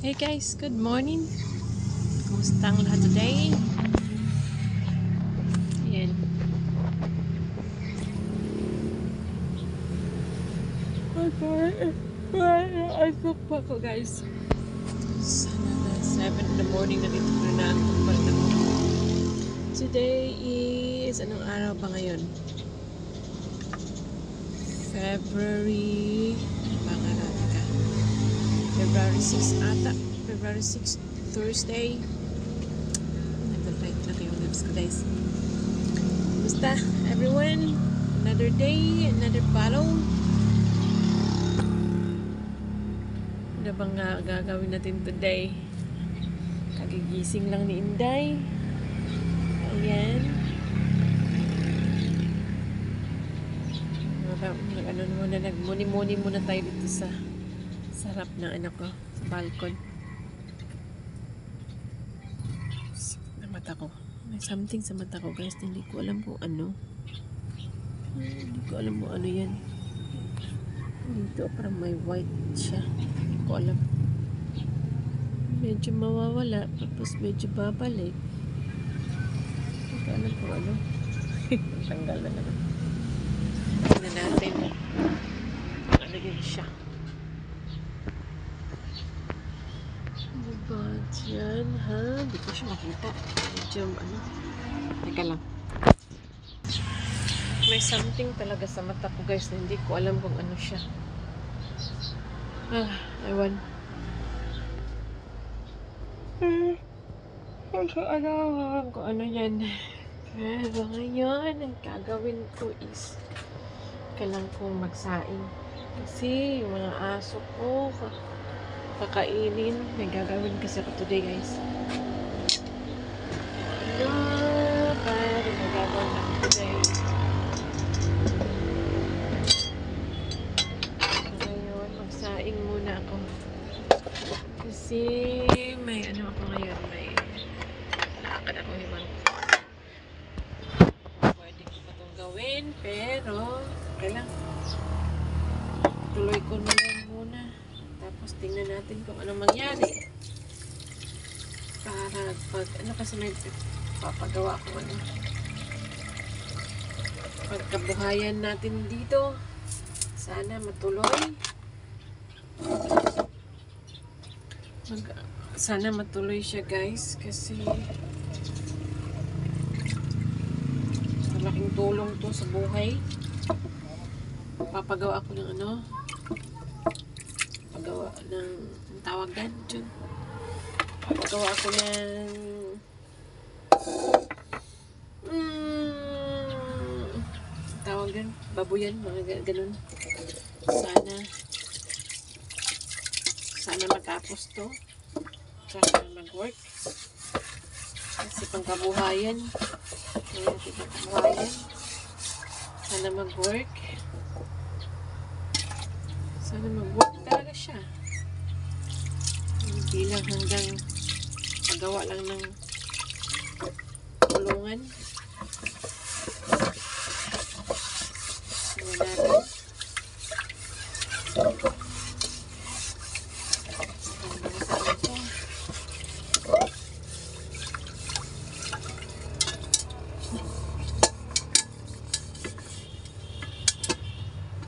Hey guys, good morning. Kumusta ang lahat today? Ayan. I took pa ko guys. Sana na 7 in the morning na dito na naantok na ako. Today is, anong araw ba ngayon? February 6 ata. February 6, Thursday. Nag-light na kayong lips ko guys. Kumusta everyone? Another day, another battle. Ano bang gagawin natin today? Kagigising lang ni Inday. Ayan. Nagmuni-muni muna tayo dito sa sarap ng anak ko, sa balkon. Sa mata ko. May something sa mata ko guys. Hindi ko alam kung ano. Hindi ko alam kung ano yan. Dito parang may white siya. Hindi ko alam. Medyo mawawala. Tapos medyo babalik. Hindi ko alam kung ano. Tanggal na naman. Tignan natin. Ano yun siya. Ano ba dyan, ha? Hindi ko siya makita. Medyo, ano. Teka lang. May something talaga sa mata ko, guys, na hindi ko alam kung ano siya. Ewan. Hindi ko alam kung ano yan. Pero ngayon, ang gagawin ko is kailangan kong magsaing. Kasi yung mga aso ko, kakainin. May gagawin kasi ako today, guys. Ano para magagawin ako today? Ngayon, magsaing muna ako. Kasi may ano ako ngayon. May lakad ako ibang pwede ko pa itong gawin. Pero, kailangan tuloy ko na lang muna. Tapos tingnan natin kung anong mangyari. Para pag ano kasi may papagawa ko ano. Pagkabuhayan natin dito. Sana matuloy. Sana matuloy siya guys. Kasi malaking tulong to sa buhay. Papagawa ako ng ano. Pagawa ng tawag din dyan. Pagawa ako ng tawag din, babuyan, mga ganun. Sana matapos to. Sana mag-work. Kasi pangkabuhayan. Sana mag-work. Sana mag-work talaga siya. Hindi lang hanggang magawa lang ng tulungan. Tingnan natin.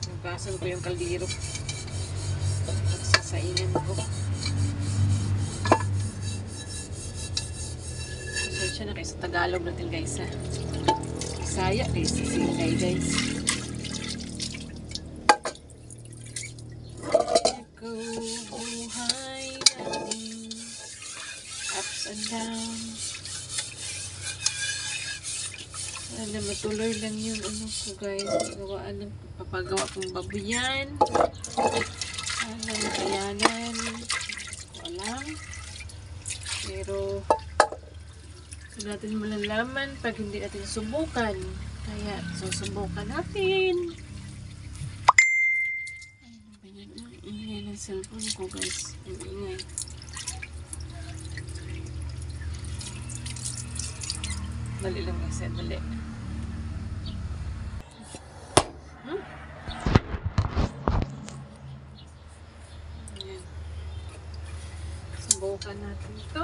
Nagbasan ko yung kaldero. Saingan ko. Pasensya na kayo sa Tagalog natin guys ha. Bisaya kayo sa Sinday guys. Go buhay natin. Ups and downs. Sana matuloy lang yung ano ko guys. Papagawa kong babuyan. Sana makayanan. Ko alam. Pero hindi natin malalaman pag hindi natin subukan. Kaya susubukan natin. Ano ba yun? Ang ingay ng cellphone ko guys. Ang ingay. Dali lang kasi. Dali. Subukan natin ito.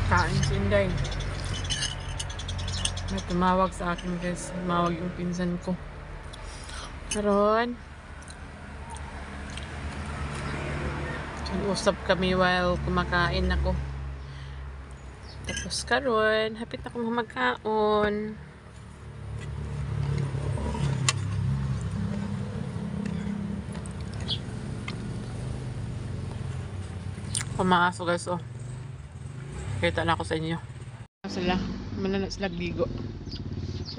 Kain si Inday. May tumawag sa akin guys. Tumawag yung pinsan ko. Karon, nag-usap kami while kumakain ako. Tapos karon, hapit na akong magkaon. Pumaaso guys, oh. Kita na ako sa inyo. Sila, manala sila ligo.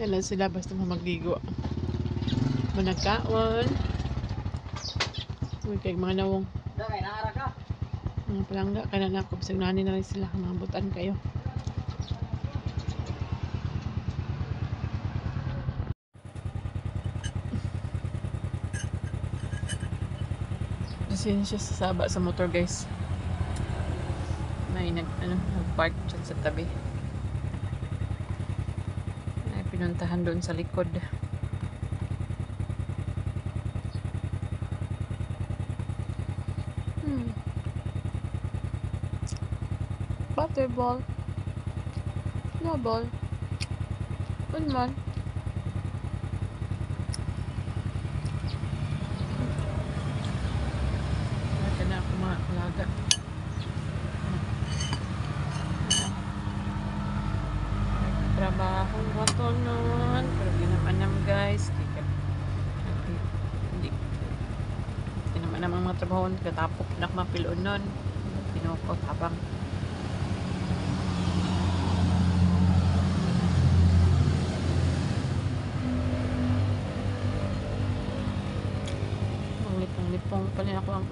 Yan sila basta magligo. Managkaon. Uy, kay mga nawong. Dahil naara ka. Mga palangga, kaya na ako. Bisag nani na rin sila. Mga butan kayo. Siya sa saba sa motor guys. May nag-park dyan sa tabi. May pinuntahan doon sa likod. Butterball. Snowball. Good man. Alaga. Trabaho ko to noon. Pero ginamanam guys. Hindi ginamanam ang mga trabaho. Katapok na mapiloon nun. Pinukot habang lipong-lipong pala ako ang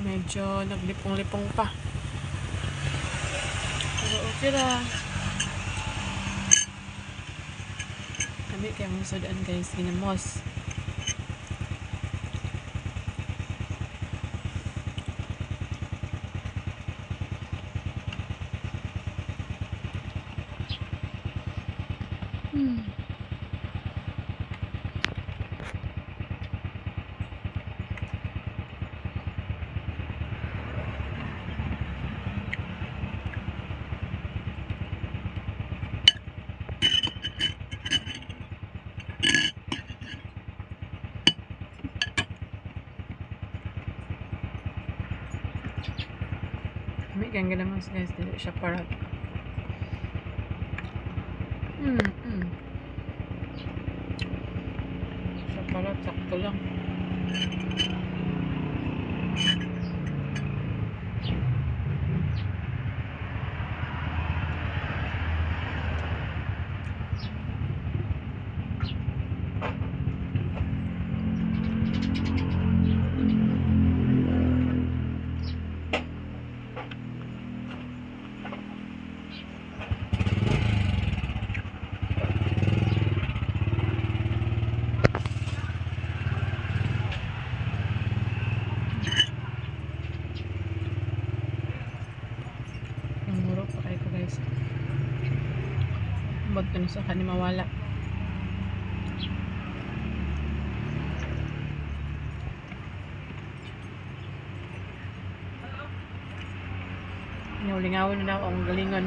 medyo naglipong-lipong pa. Pero okay lang. Kami kaya mong sudaan guys, ginamos. May ganga naman guys, dito siya parang siya parang sakto lang. Ba't ka sa kanya mawala? Lingaw-lingawin na ako ang galingon.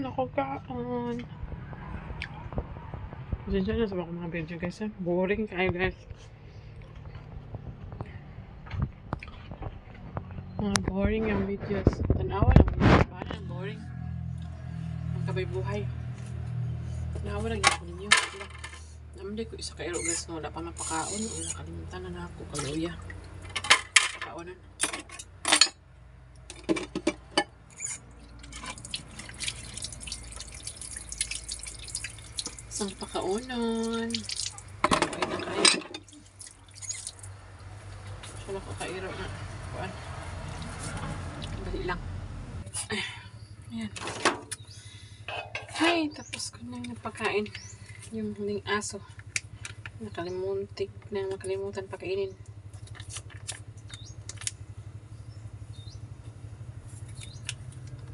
Nakakaon. Pasensya na sa mga video guys. Boring kayo guys. Mga boring yung videos. Tanawa lang videos. Paano ang boring? Ang kabay buhay. Tanawa lang yung ninyo. Naman ko isa kairo guys. Wala pa mapakaon. Nakalimutan na ako. Kaluya. Pakaonan. Isang pakaunon. Okay na kayo. Siya lang kakairo na. Kuan. Dali lang. Ayan. Ay, tapos ko na napakain. Yung huling aso. Nakalimutan pakainin.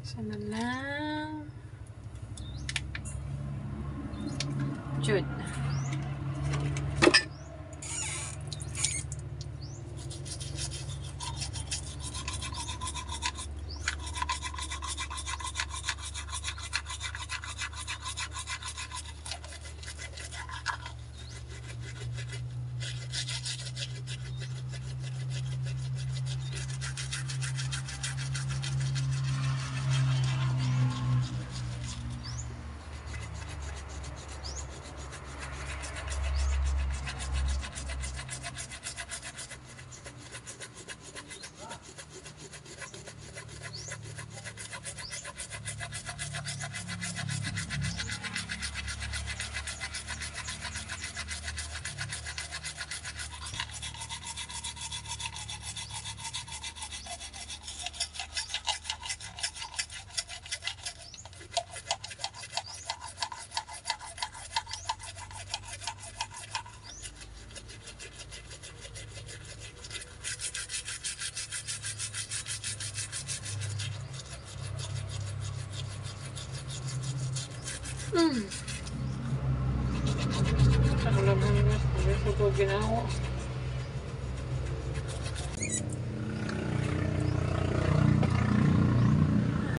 Sana lang. Jude. Ako lang guys. Ako ginawa.